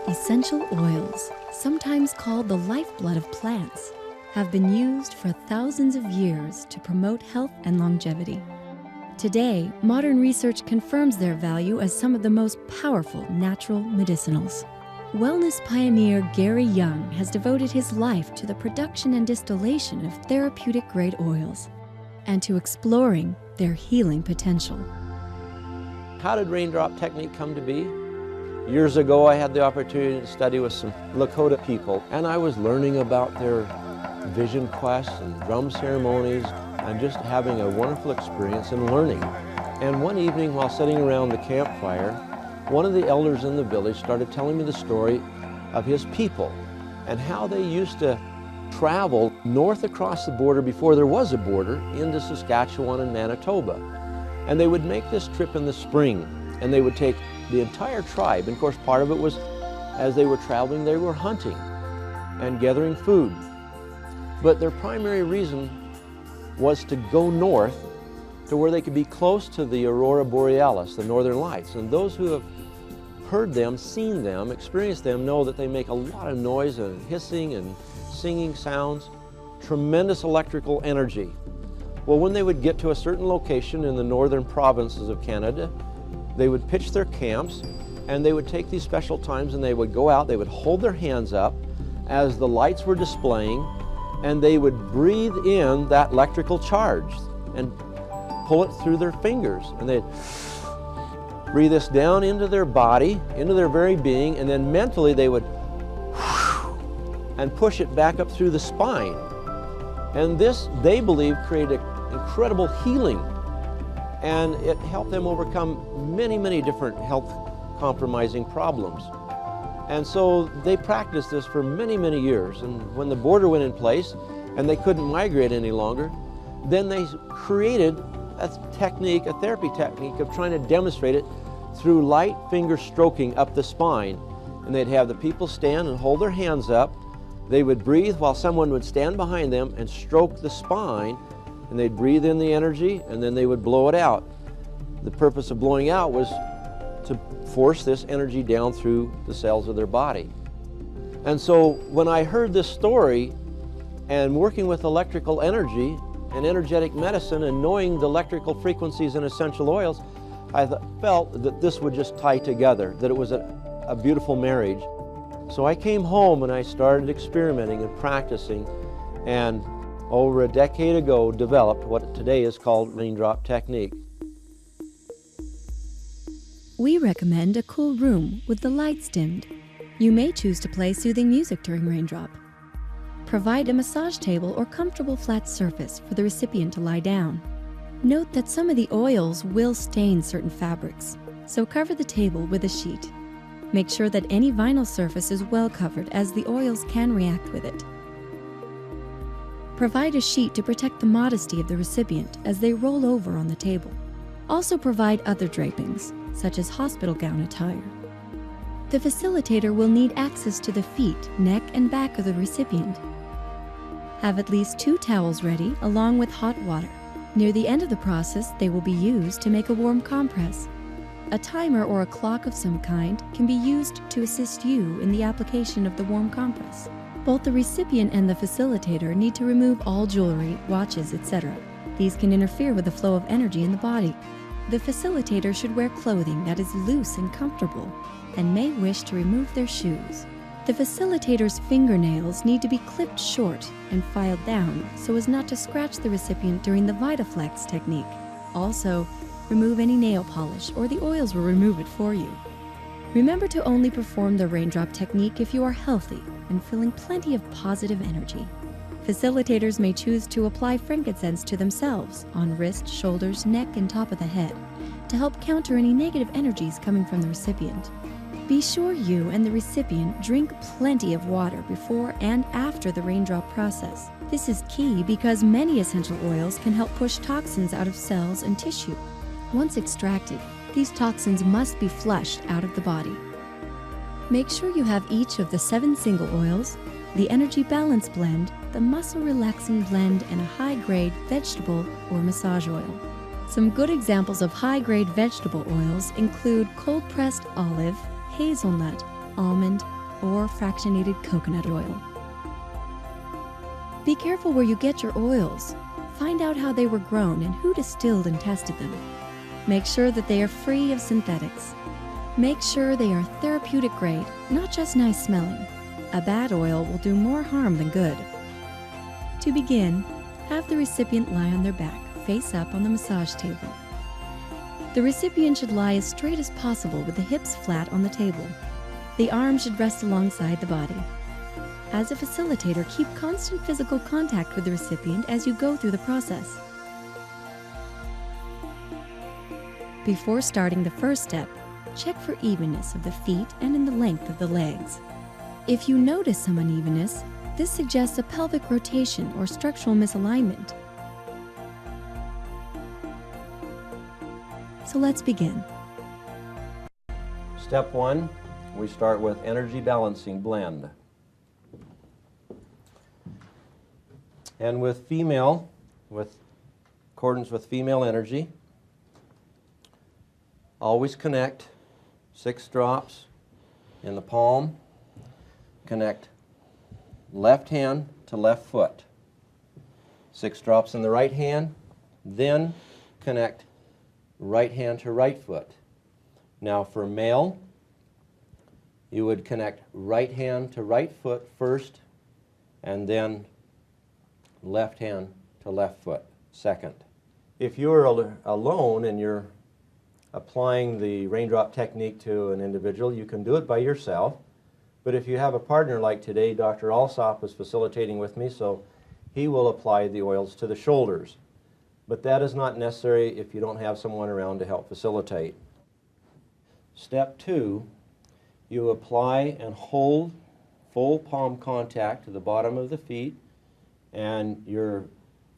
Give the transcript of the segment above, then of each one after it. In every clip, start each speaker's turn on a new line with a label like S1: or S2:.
S1: Essential oils, sometimes called the lifeblood of plants, have been used for thousands of years to promote health and longevity. Today, modern research confirms their value as some of the most powerful natural medicinals. Wellness pioneer Gary Young has devoted his life to the production and distillation of therapeutic-grade oils and to exploring their healing potential.
S2: How did raindrop technique come to be? Years ago, I had the opportunity to study with some Lakota people, and I was learning about their vision quests and drum ceremonies, and just having a wonderful experience in learning. And one evening, while sitting around the campfire, one of the elders in the village started telling me the story of his people and how they used to travel north across the border before there was a border into Saskatchewan and Manitoba. And they would make this trip in the spring, and they would take the entire tribe. And of course, part of it was as they were traveling, they were hunting and gathering food. But their primary reason was to go north to where they could be close to the Aurora Borealis, the Northern Lights. And those who have heard them, seen them, experienced them, know that they make a lot of noise and hissing and singing sounds, tremendous electrical energy. Well, when they would get to a certain location in the northern provinces of Canada, they would pitch their camps, and they would take these special times and they would go out, they would hold their hands up as the lights were displaying, and they would breathe in that electrical charge and pull it through their fingers. And they'd breathe this down into their body, into their very being, and then mentally they would and push it back up through the spine. And this, they believe, created incredible healing. And it helped them overcome many, many different health compromising problems. And so they practiced this for many, many years. And when the border went in place and they couldn't migrate any longer, then they created a technique, a therapy technique of trying to demonstrate it through light finger stroking up the spine. And they'd have the people stand and hold their hands up. They would breathe while someone would stand behind them and stroke the spine, and they'd breathe in the energy and then they would blow it out. The purpose of blowing out was to force this energy down through the cells of their body. And so when I heard this story and working with electrical energy and energetic medicine and knowing the electrical frequencies in essential oils, I felt that this would just tie together, that it was a beautiful marriage. So I came home and I started experimenting and practicing, and over a decade ago developed what today is called raindrop technique.
S1: We recommend a cool room with the lights dimmed. You may choose to play soothing music during raindrop. Provide a massage table or comfortable flat surface for the recipient to lie down. Note that some of the oils will stain certain fabrics, so cover the table with a sheet. Make sure that any vinyl surface is well covered, as the oils can react with it. Provide a sheet to protect the modesty of the recipient as they roll over on the table. Also provide other drapings, such as hospital gown attire. The facilitator will need access to the feet, neck, and back of the recipient. Have at least 2 towels ready, along with hot water. Near the end of the process, they will be used to make a warm compress. A timer or a clock of some kind can be used to assist you in the application of the warm compress. Both the recipient and the facilitator need to remove all jewelry, watches, etc. These can interfere with the flow of energy in the body. The facilitator should wear clothing that is loose and comfortable, and may wish to remove their shoes. The facilitator's fingernails need to be clipped short and filed down so as not to scratch the recipient during the VitaFlex technique. Also, remove any nail polish, or the oils will remove it for you. Remember to only perform the raindrop technique if you are healthy and feeling plenty of positive energy. Facilitators may choose to apply frankincense to themselves on wrist, shoulders, neck, and top of the head to help counter any negative energies coming from the recipient. Be sure you and the recipient drink plenty of water before and after the raindrop process. This is key because many essential oils can help push toxins out of cells and tissue. Once extracted, these toxins must be flushed out of the body. Make sure you have each of the 7 single oils, the Energy Balance Blend, the Muscle Relaxing Blend, and a high-grade vegetable or massage oil. Some good examples of high-grade vegetable oils include cold-pressed olive, hazelnut, almond, or fractionated coconut oil. Be careful where you get your oils. Find out how they were grown and who distilled and tested them. Make sure that they are free of synthetics. Make sure they are therapeutic grade, not just nice smelling. A bad oil will do more harm than good. To begin, have the recipient lie on their back, face up on the massage table. The recipient should lie as straight as possible with the hips flat on the table. The arms should rest alongside the body. As a facilitator, keep constant physical contact with the recipient as you go through the process. Before starting the first step, check for evenness of the feet and in the length of the legs. If you notice some unevenness, this suggests a pelvic rotation or structural misalignment. So let's begin.
S2: Step 1, we start with energy balancing blend. And with female, with accordance with female energy, always connect 6 drops in the palm. Connect left hand to left foot. 6 drops in the right hand, then connect right hand to right foot. Now for male, you would connect right hand to right foot first, and then left hand to left foot second. If you're alone and you're applying the raindrop technique to an individual, you can do it by yourself. But if you have a partner like today, Dr. Alsop was facilitating with me, so he will apply the oils to the shoulders. But that is not necessary if you don't have someone around to help facilitate. Step 2, you apply and hold full palm contact to the bottom of the feet, and your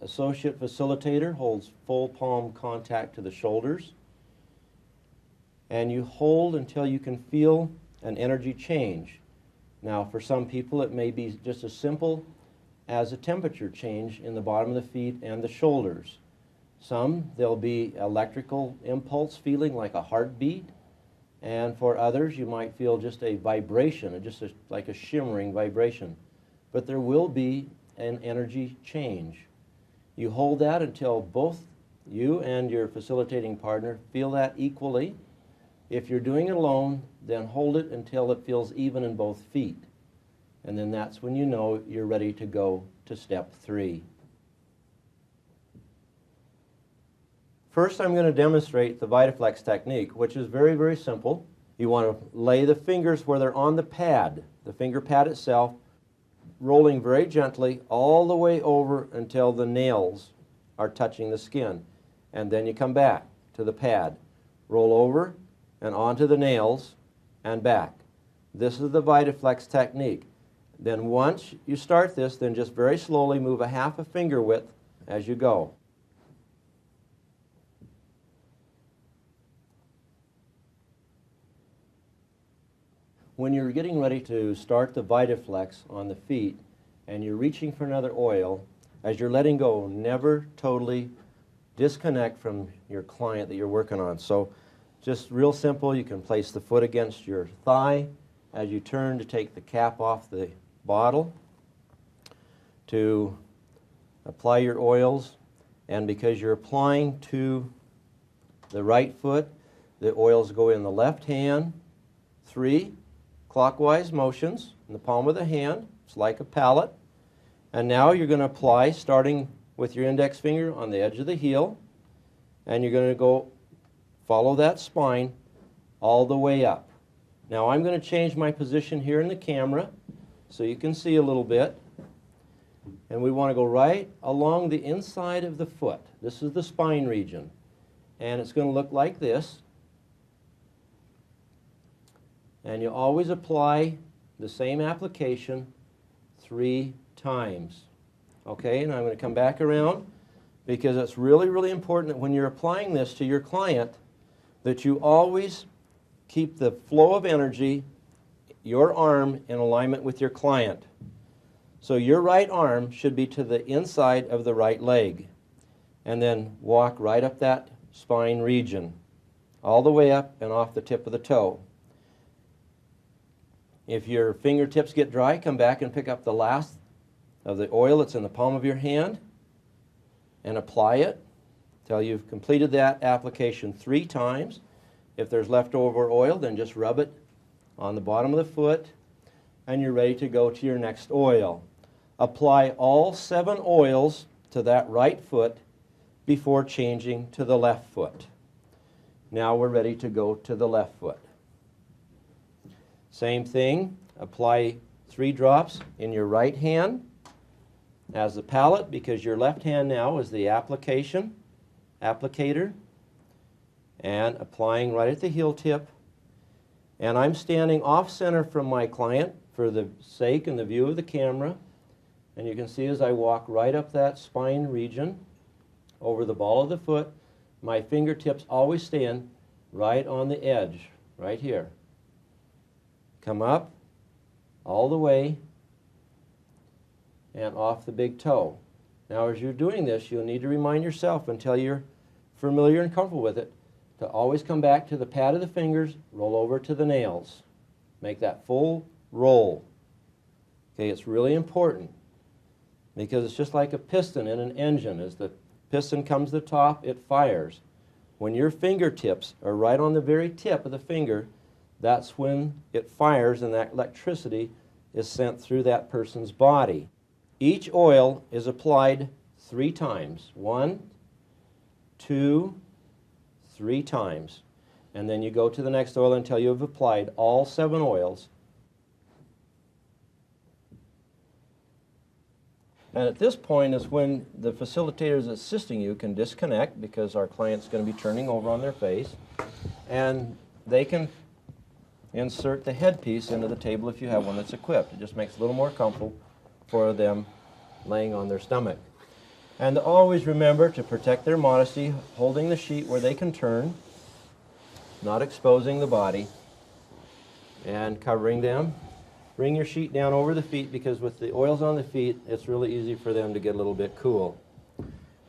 S2: associate facilitator holds full palm contact to the shoulders. And you hold until you can feel an energy change. Now, for some people, it may be just as simple as a temperature change in the bottom of the feet and the shoulders. Some, there'll be electrical impulse feeling like a heartbeat. And for others, you might feel just a vibration, like a shimmering vibration. But there will be an energy change. You hold that until both you and your facilitating partner feel that equally. If you're doing it alone, then hold it until it feels even in both feet. And then that's when you know you're ready to go to step 3. First, I'm going to demonstrate the VitaFlex technique, which is very, very simple. You want to lay the fingers where they're on the pad, the finger pad itself, rolling very gently all the way over until the nails are touching the skin. And then you come back to the pad, roll over and onto the nails and back. This is the VitaFlex technique. Then once you start this, then just very slowly move a half a finger width as you go. When you're getting ready to start the VitaFlex on the feet and you're reaching for another oil, as you're letting go, never totally disconnect from your client that you're working on. So just real simple, you can place the foot against your thigh as you turn to take the cap off the bottle to apply your oils. And because you're applying to the right foot, the oils go in the left hand, 3 clockwise motions in the palm of the hand. It's like a palette. And now you're going to apply, starting with your index finger on the edge of the heel, and you're going to go follow that spine all the way up. Now I'm going to change my position here in the camera so you can see a little bit. And we want to go right along the inside of the foot. This is the spine region. And it's going to look like this. And you always apply the same application 3 times. Okay, and I'm going to come back around because it's really, really important that when you're applying this to your client that you always keep the flow of energy, your arm, in alignment with your client. So your right arm should be to the inside of the right leg. And then walk right up that spine region, all the way up and off the tip of the toe. If your fingertips get dry, come back and pick up the last of the oil that's in the palm of your hand and apply it till you've completed that application 3 times. If there's leftover oil, then just rub it on the bottom of the foot and you're ready to go to your next oil. Apply all 7 oils to that right foot before changing to the left foot. Now we're ready to go to the left foot. Same thing, apply 3 drops in your right hand as the palette, because your left hand now is the applicator, and applying right at the heel tip. And I'm standing off center from my client for the sake and the view of the camera. And you can see as I walk right up that spine region over the ball of the foot, my fingertips always stand right on the edge, right here. Come up all the way and off the big toe. Now as you're doing this, you'll need to remind yourself until you're familiar and comfortable with it to always come back to the pad of the fingers, roll over to the nails. Make that full roll. Okay, it's really important because it's just like a piston in an engine. As the piston comes to the top, it fires. When your fingertips are right on the very tip of the finger, that's when it fires and that electricity is sent through that person's body. Each oil is applied 3 times. 1, 2, 3 times. And then you go to the next oil until you have applied all 7 oils. And at this point is when the facilitators assisting you can disconnect, because our client's going to be turning over on their face, and they can insert the headpiece into the table if you have one that's equipped. It just makes it a little more comfortable for them laying on their stomach. And always remember to protect their modesty, holding the sheet where they can turn, not exposing the body, and covering them. Bring your sheet down over the feet, because with the oils on the feet, it's really easy for them to get a little bit cool.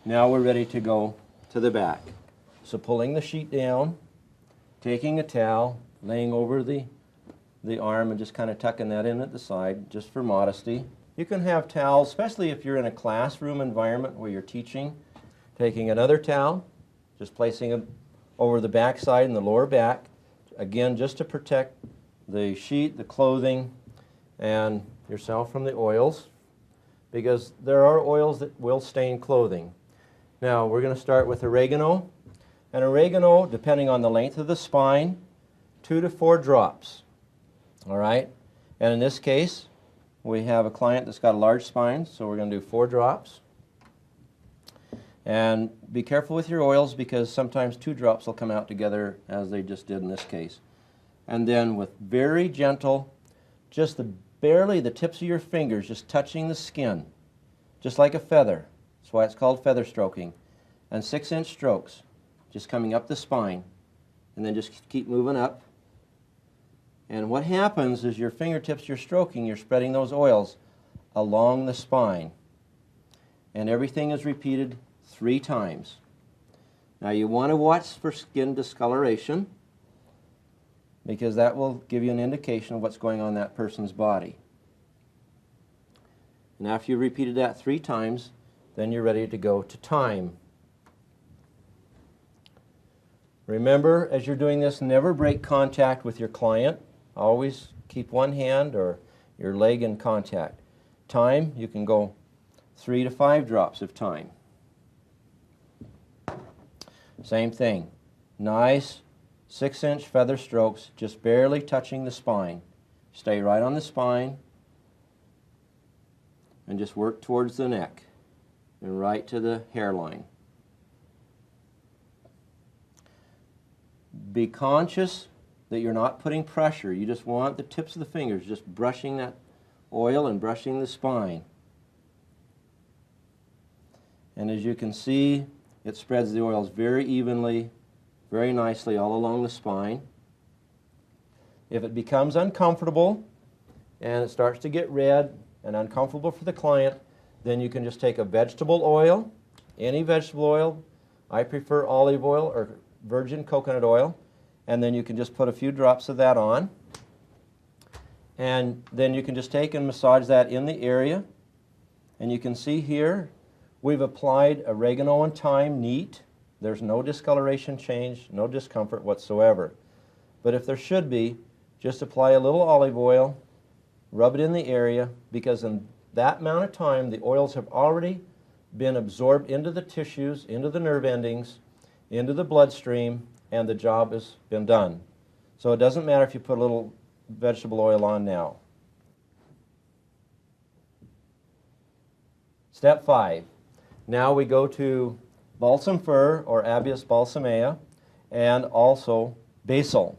S2: Now we're ready to go to the back. So pulling the sheet down, taking a towel, laying over the arm and just kind of tucking that in at the side, just for modesty. You can have towels, especially if you're in a classroom environment where you're teaching, taking another towel, just placing it over the back side and the lower back, again just to protect the sheet, the clothing, and yourself from the oils, because there are oils that will stain clothing. Now we're going to start with oregano. And oregano, depending on the length of the spine, 2 to 4 drops. All right? And in this case, we have a client that's got a large spine, so we're going to do 4 drops. And be careful with your oils, because sometimes 2 drops will come out together, as they just did in this case. And then with very gentle, just barely the tips of your fingers just touching the skin, just like a feather. That's why it's called feather stroking. And 6-inch strokes, just coming up the spine, and then just keep moving up. And what happens is your fingertips you're stroking, you're spreading those oils along the spine. And everything is repeated 3 times. Now you want to watch for skin discoloration, because that will give you an indication of what's going on in that person's body. And after you've repeated that 3 times, then you're ready to go to time. Remember, as you're doing this, never break contact with your client. Always keep one hand or your leg in contact. Time, you can go 3 to 5 drops of time. Same thing. Nice 6-inch feather strokes, just barely touching the spine. Stay right on the spine and just work towards the neck and right to the hairline. Be conscious that you're not putting pressure. You just want the tips of the fingers just brushing that oil and brushing the spine. And as you can see, it spreads the oils very evenly, very nicely all along the spine. If it becomes uncomfortable and it starts to get red and uncomfortable for the client, then you can just take a vegetable oil, any vegetable oil, I prefer olive oil or virgin coconut oil, and then you can just put a few drops of that on. And then you can just take and massage that in the area. And you can see here we've applied oregano and thyme neat. There's no discoloration change, no discomfort whatsoever. But if there should be, just apply a little olive oil, rub it in the area, because in that amount of time the oils have already been absorbed into the tissues, into the nerve endings, into the bloodstream, and the job has been done. So it doesn't matter if you put a little vegetable oil on now. Step 5. Now we go to balsam fir or Abies balsamea and also basil.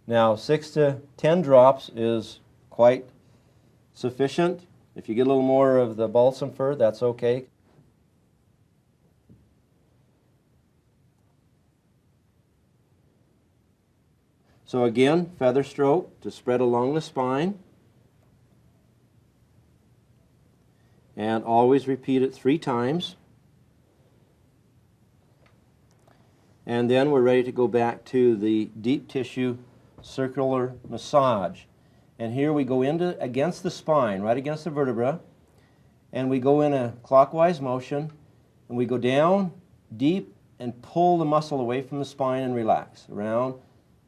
S2: Now 6 to 10 drops is quite sufficient. If you get a little more of the balsam fir, that's okay. So again, feather stroke to spread along the spine. And always repeat it 3 times. And then we're ready to go back to the deep tissue circular massage. And here we go against the spine, right against the vertebra, and we go in a clockwise motion, and we go down deep and pull the muscle away from the spine and relax. Around,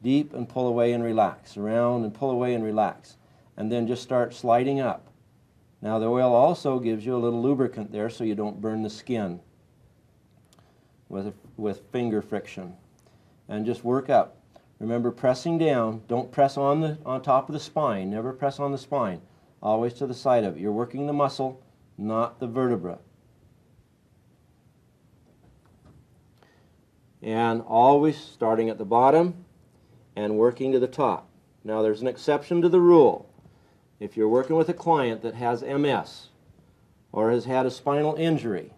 S2: deep and pull away and relax. Around and pull away and relax. And then just start sliding up. Now the oil also gives you a little lubricant there so you don't burn the skin with finger friction. And just work up. Remember, pressing down. Don't press on top of the spine. Never press on the spine. Always to the side of it. You're working the muscle, not the vertebra. And always starting at the bottom and working to the top. Now there's an exception to the rule. If you're working with a client that has MS or has had a spinal injury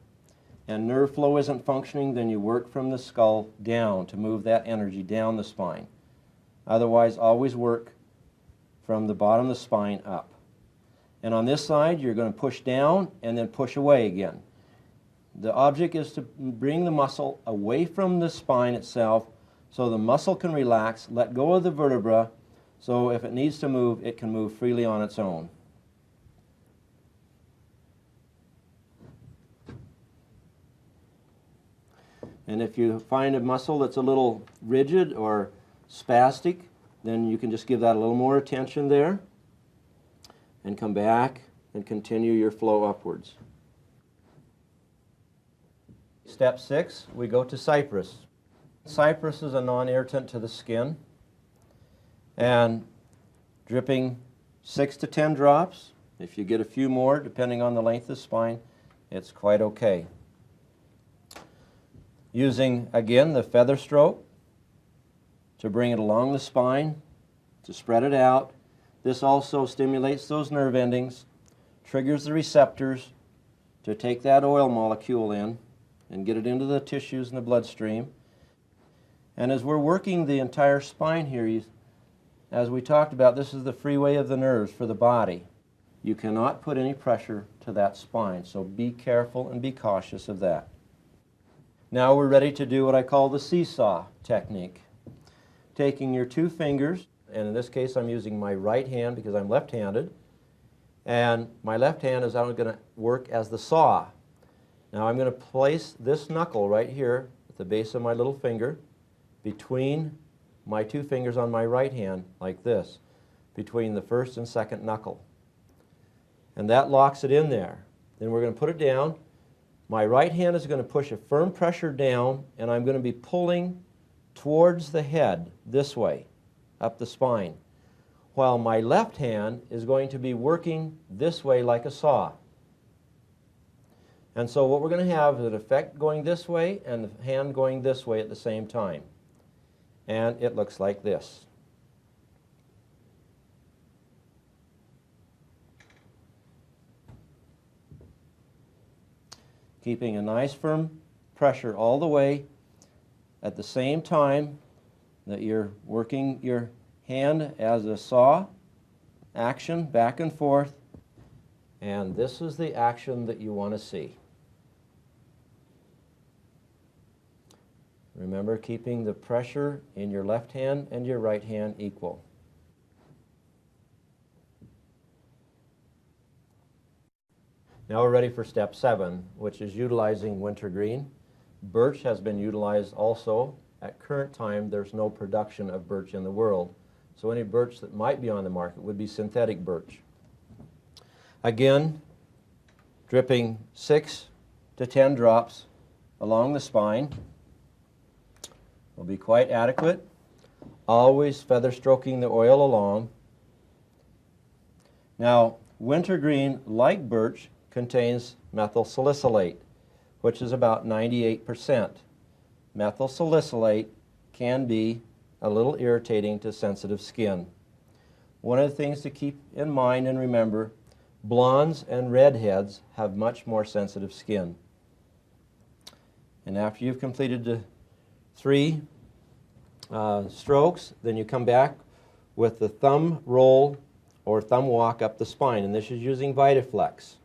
S2: and nerve flow isn't functioning, then you work from the skull down to move that energy down the spine. Otherwise, always work from the bottom of the spine up. And on this side, you're going to push down and then push away again. The object is to bring the muscle away from the spine itself so the muscle can relax, let go of the vertebra, so if it needs to move, it can move freely on its own. And if you find a muscle that's a little rigid or spastic, then you can just give that a little more attention there and come back and continue your flow upwards. Step 6, we go to cypress. Cypress is a non-irritant to the skin, and dripping 6 to 10 drops. If you get a few more, depending on the length of the spine, it's quite okay. Using, again, the feather stroke to bring it along the spine, to spread it out. This also stimulates those nerve endings, triggers the receptors to take that oil molecule in and get it into the tissues in the bloodstream. And as we're working the entire spine here, as we talked about, this is the freeway of the nerves for the body. You cannot put any pressure to that spine, so be careful and be cautious of that. Now we're ready to do what I call the seesaw technique. Taking your 2 fingers, and in this case I'm using my right hand because I'm left-handed, and my left hand is going to work as the saw. Now I'm going to place this knuckle right here at the base of my little finger between my 2 fingers on my right hand, like this, between the first and second knuckle. And that locks it in there. Then we're going to put it down. My right hand is going to push a firm pressure down, and I'm going to be pulling towards the head this way, up the spine, while my left hand is going to be working this way like a saw. And so what we're going to have is an effect going this way and the hand going this way at the same time. And it looks like this. Keeping a nice firm pressure all the way at the same time that you're working your hand as a saw action back and forth. And this is the action that you want to see. Remember, keeping the pressure in your left hand and your right hand equal. Now we're ready for step 7, which is utilizing wintergreen. Birch has been utilized also. At current time, there's no production of birch in the world. So any birch that might be on the market would be synthetic birch. Again, dripping 6 to 10 drops along the spine will be quite adequate. Always feather stroking the oil along. Now, wintergreen, like birch, contains methyl salicylate, which is about 98%. Methyl salicylate can be a little irritating to sensitive skin. One of the things to keep in mind and remember, blondes and redheads have much more sensitive skin. And after you've completed the 3 strokes, then you come back with the thumb roll or thumb walk up the spine, and this is using VitaFlex.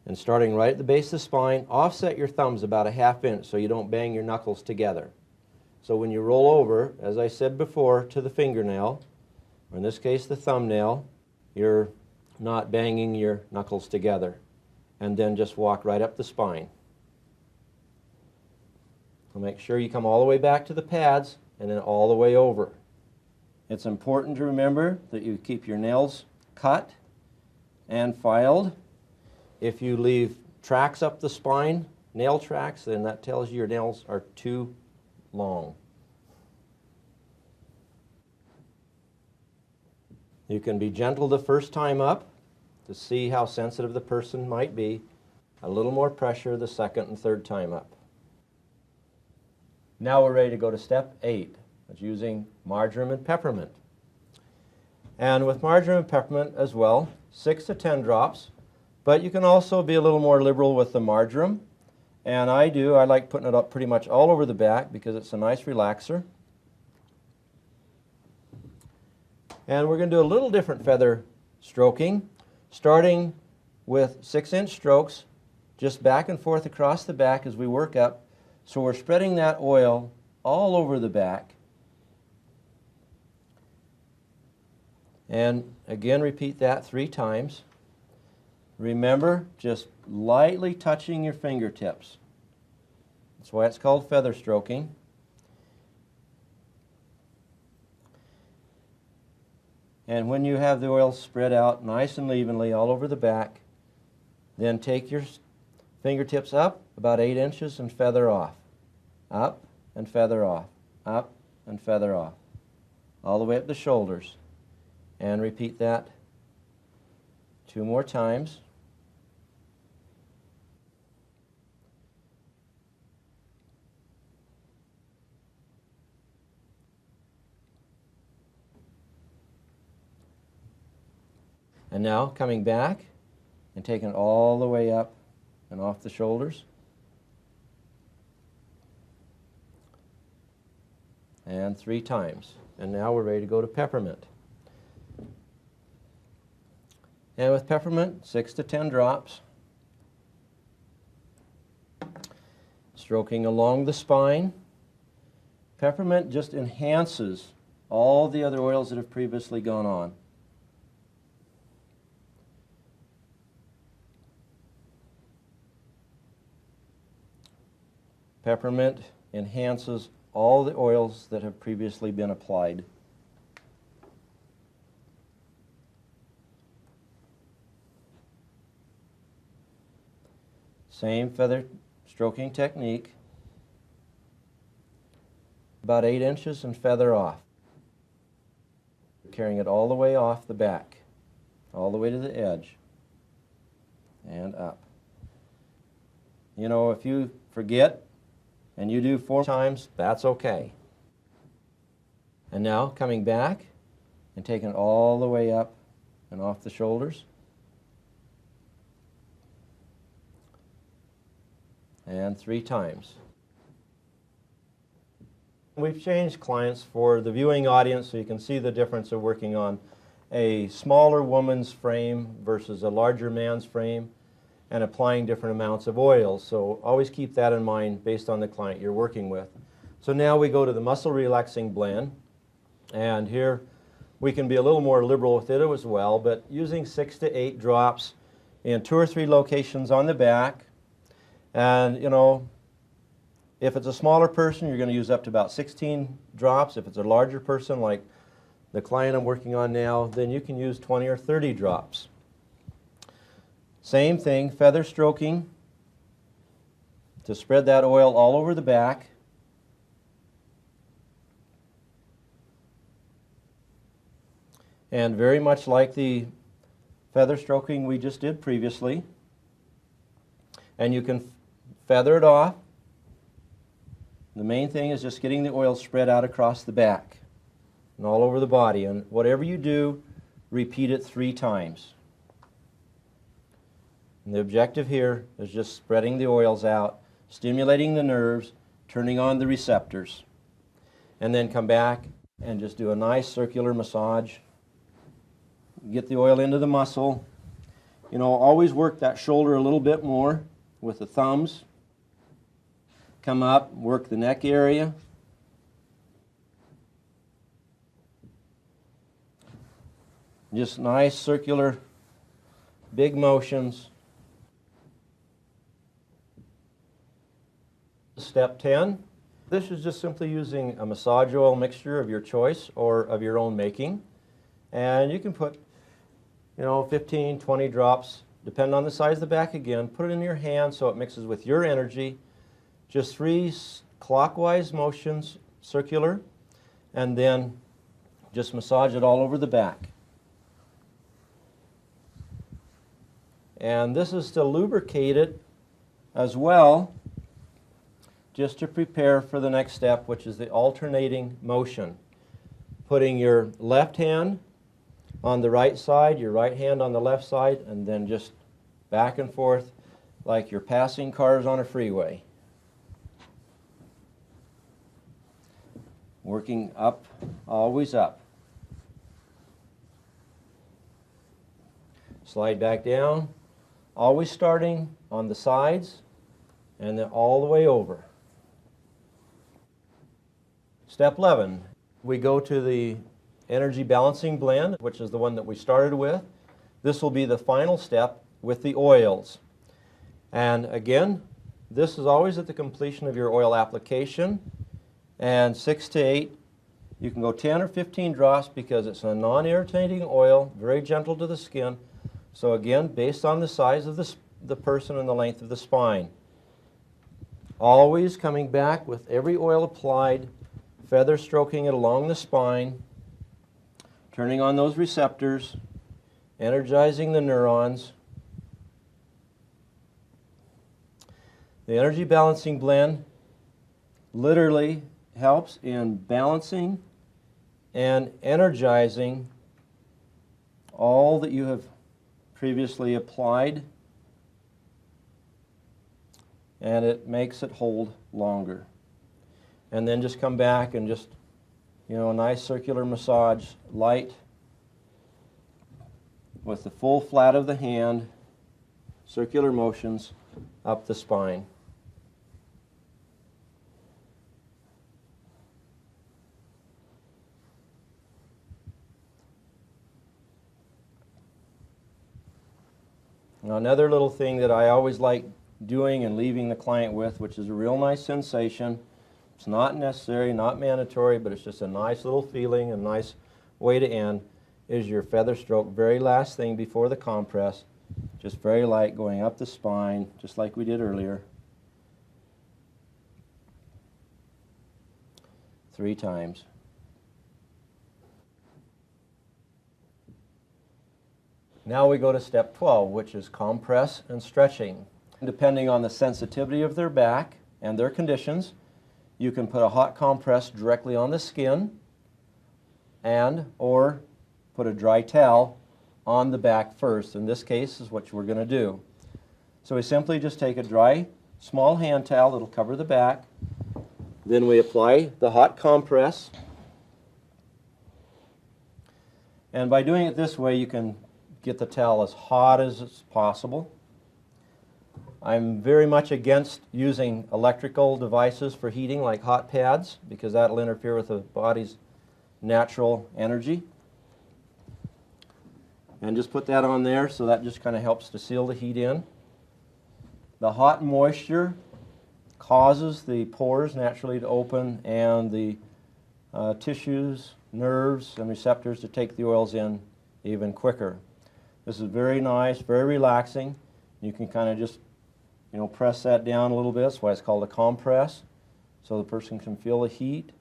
S2: And starting right at the base of the spine, offset your thumbs about a ½ inch so you don't bang your knuckles together. So when you roll over, as I said before, to the fingernail, or in this case the thumbnail, you're not banging your knuckles together. And then just walk right up the spine. So make sure you come all the way back to the pads and then all the way over. It's important to remember that you keep your nails cut and filed. If you leave tracks up the spine, nail tracks, then that tells you your nails are too long. You can be gentle the first time up to see how sensitive the person might be. A little more pressure the second and third time up. Now we're ready to go to step 8, which is using marjoram and peppermint. And with marjoram and peppermint as well, 6 to 10 drops. But you can also be a little more liberal with the marjoram. And I like putting it up pretty much all over the back because it's a nice relaxer. And we're going to do a little different feather stroking, starting with 6-inch strokes, just back and forth across the back as we work up. So we're spreading that oil all over the back. And again, repeat that 3 times. Remember, just lightly touching your fingertips. That's why it's called feather stroking. And when you have the oil spread out nice and evenly all over the back, then take your fingertips up about 8 inches and feather off. Up and feather off. Up and feather off. All the way up the shoulders. And repeat that 2 more times. And now coming back and taking it all the way up and off the shoulders. And 3 times. And now we're ready to go to peppermint. And with peppermint, 6 to 10 drops. Stroking along the spine. Peppermint just enhances all the other oils that have previously gone on. Peppermint enhances all the oils that have previously been applied. Same feather stroking technique. About 8 inches and feather off. Carrying it all the way off the back, all the way to the edge, and up. You know, if you forget and you do 4 times, that's okay. And now coming back and taking it all the way up and off the shoulders. And 3 times. We've changed clients for the viewing audience so you can see the difference of working on a smaller woman's frame versus a larger man's frame and applying different amounts of oils. So always keep that in mind based on the client you're working with. So now we go to the muscle relaxing blend, and here we can be a little more liberal with it as well, but using 6 to 8 drops in 2 or 3 locations on the back. And you know, if it's a smaller person, you're going to use up to about 16 drops. If it's a larger person like the client I'm working on now, then you can use 20 or 30 drops. Same thing, feather stroking to spread that oil all over the back. And very much like the feather stroking we just did previously. And you can feather it off. The main thing is just getting the oil spread out across the back and all over the body. And whatever you do, repeat it 3 times. And the objective here is just spreading the oils out, stimulating the nerves, turning on the receptors. And then come back and just do a nice circular massage. Get the oil into the muscle. You know, always work that shoulder a little bit more with the thumbs. Come up, work the neck area. Just nice circular, big motions. Step 10. This is just simply using a massage oil mixture of your choice or of your own making. And you can put, 15, 20 drops, depending on the size of the back again. Put it in your hand so it mixes with your energy. Just 3 clockwise motions, circular, and then just massage it all over the back. And this is to lubricate it as well, just to prepare for the next step, which is the alternating motion. Putting your left hand on the right side, your right hand on the left side, and then just back and forth like you're passing cars on a freeway. Working up, always up. Slide back down, always starting on the sides and then all the way over. Step 11, we go to the energy balancing blend, which is the one that we started with. This will be the final step with the oils. And again, this is always at the completion of your oil application. And 6 to 8, you can go 10 or 15 drops because it's a non-irritating oil, very gentle to the skin. So again, based on the size of the person and the length of the spine. Always coming back with every oil applied, feather stroking it along the spine, turning on those receptors, energizing the neurons. The energy balancing blend literally helps in balancing and energizing all that you have previously applied, and it makes it hold longer. And then just come back and just, a nice circular massage, light, with the full flat of the hand, circular motions up the spine. Now, another little thing that I always like doing and leaving the client with, which is a real nice sensation. It's not necessary, not mandatory, but it's just a nice little feeling, a nice way to end, is your feather stroke. Very last thing before the compress. Just very light going up the spine, just like we did earlier. 3 times. Now we go to step 12, which is compress and stretching. Depending on the sensitivity of their back and their conditions, you can put a hot compress directly on the skin or put a dry towel on the back first. In this case is what we're going to do. So we simply just take a dry, small hand towel that'll cover the back. Then we apply the hot compress. And by doing it this way, you can get the towel as hot as it's possible. I'm very much against using electrical devices for heating like hot pads because that'll interfere with the body's natural energy. And just put that on there so that just kind of helps to seal the heat in. The hot moisture causes the pores naturally to open and the tissues, nerves, and receptors to take the oils in even quicker. This is very nice, very relaxing. You can kind of just, press that down a little bit. That's why it's called a compress, so the person can feel the heat.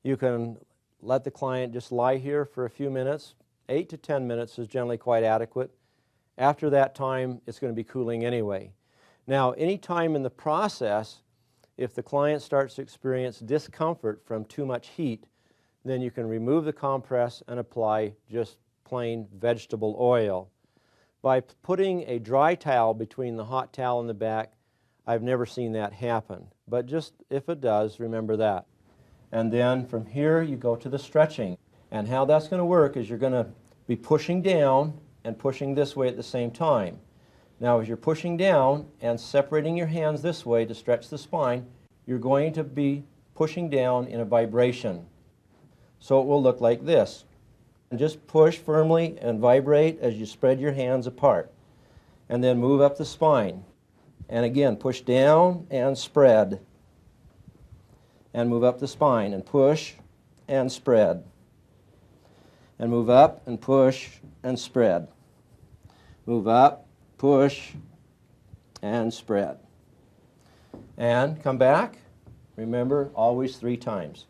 S2: You can let the client just lie here for a few minutes. 8 to 10 minutes is generally quite adequate. After that time, it's going to be cooling anyway. Now, any time in the process, if the client starts to experience discomfort from too much heat, then you can remove the compress and apply just plain vegetable oil. By putting a dry towel between the hot towel and the back, I've never seen that happen. But just if it does, remember that. And then from here, you go to the stretching. And how that's going to work is you're going to be pushing down and pushing this way at the same time. Now, as you're pushing down and separating your hands this way to stretch the spine, you're going to be pushing down in a vibration. So it will look like this. And just push firmly and vibrate as you spread your hands apart. And then move up the spine. And again, push down and spread. And move up the spine and push and spread. And move up and push and spread. Move up, push, and spread. And come back. Remember, always 3 times.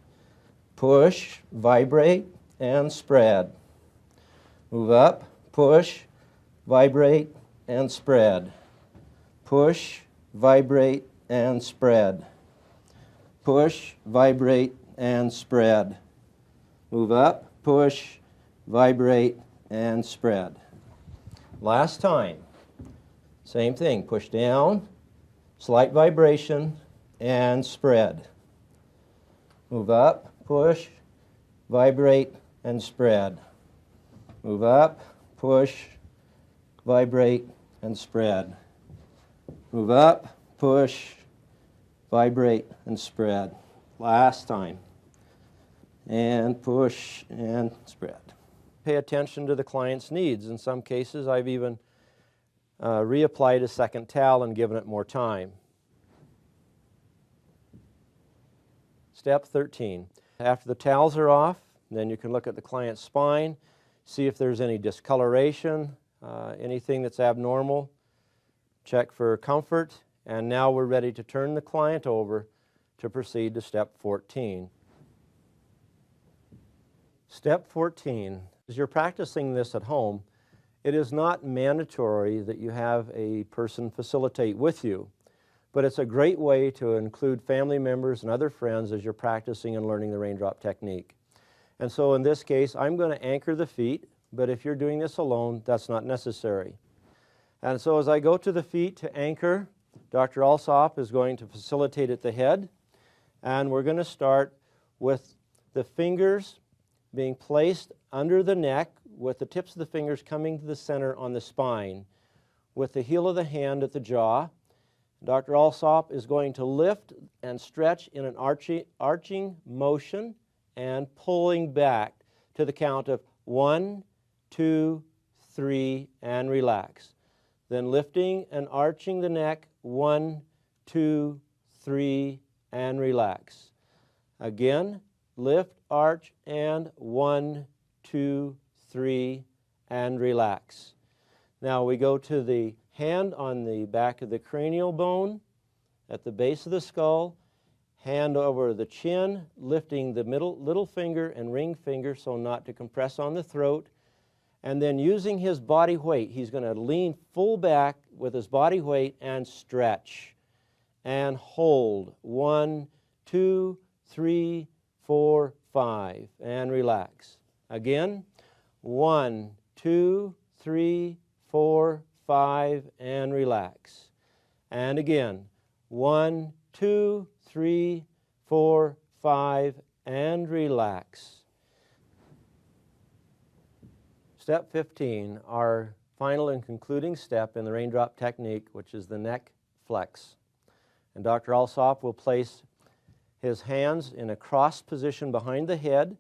S2: Push, vibrate, and spread. Move up, push, vibrate, and spread. Push, vibrate, and spread. Push, vibrate, and spread. Move up, push, vibrate, and spread. Last time. Same thing. Push down, slight vibration, and spread. Move up, push, vibrate, and spread. Move up, push, vibrate, and spread. Move up, push, vibrate, and spread. Last time. And push and spread. Pay attention to the client's needs. In some cases, I've even reapplied a second towel and given it more time. Step 13. After the towels are off, then you can look at the client's spine, see if there's any discoloration, anything that's abnormal, check for comfort, and now we're ready to turn the client over to proceed to step 14. Step 14, as you're practicing this at home, it is not mandatory that you have a person facilitate with you, but it's a great way to include family members and other friends as you're practicing and learning the raindrop technique. And so in this case, I'm going to anchor the feet, but if you're doing this alone, that's not necessary. And so as I go to the feet to anchor, Dr. Alsop is going to facilitate at the head, and we're going to start with the fingers being placed under the neck with the tips of the fingers coming to the center on the spine, with the heel of the hand at the jaw. Dr. Alsop is going to lift and stretch in an arching motion and pulling back to the count of 1, 2, 3, and relax. Then lifting and arching the neck, 1, 2, 3, and relax. Again, lift, arch, and 1, 2, 3, and relax. Now we go to the hand on the back of the cranial bone at the base of the skull, hand over the chin, lifting the little finger and ring finger so not to compress on the throat, and then using his body weight, he's going to lean full back with his body weight and stretch and hold. 1, 2, 3, 4, 5, and relax. Again, 1, 2, 3, 4, 5, and relax. And again, 1, 2, 3, 4, 5, and relax. Step 15, our final and concluding step in the raindrop technique, which is the neck flex. And Dr. Alsop will place his hands in a cross position behind the head,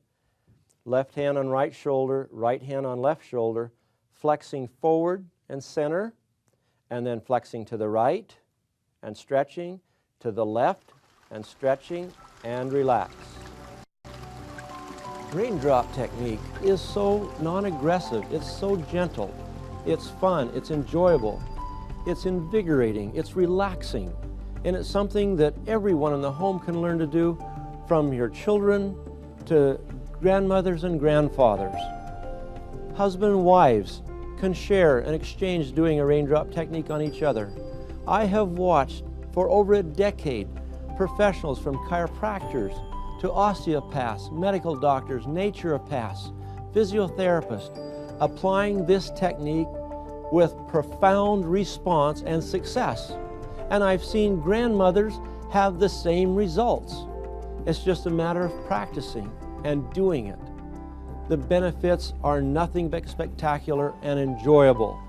S2: left hand on right shoulder, right hand on left shoulder, flexing forward and center, and then flexing to the right and stretching, to the left and stretching, and relax. Raindrop technique is so non-aggressive, it's so gentle, it's fun, it's enjoyable, it's invigorating, it's relaxing, and it's something that everyone in the home can learn to do, from your children to grandmothers and grandfathers. Husband and wives can share and exchange doing a raindrop technique on each other. I have watched for over a decade professionals from chiropractors to osteopaths, medical doctors, naturopaths, physiotherapists, applying this technique with profound response and success. And I've seen grandmothers have the same results. It's just a matter of practicing and doing it. The benefits are nothing but spectacular and enjoyable.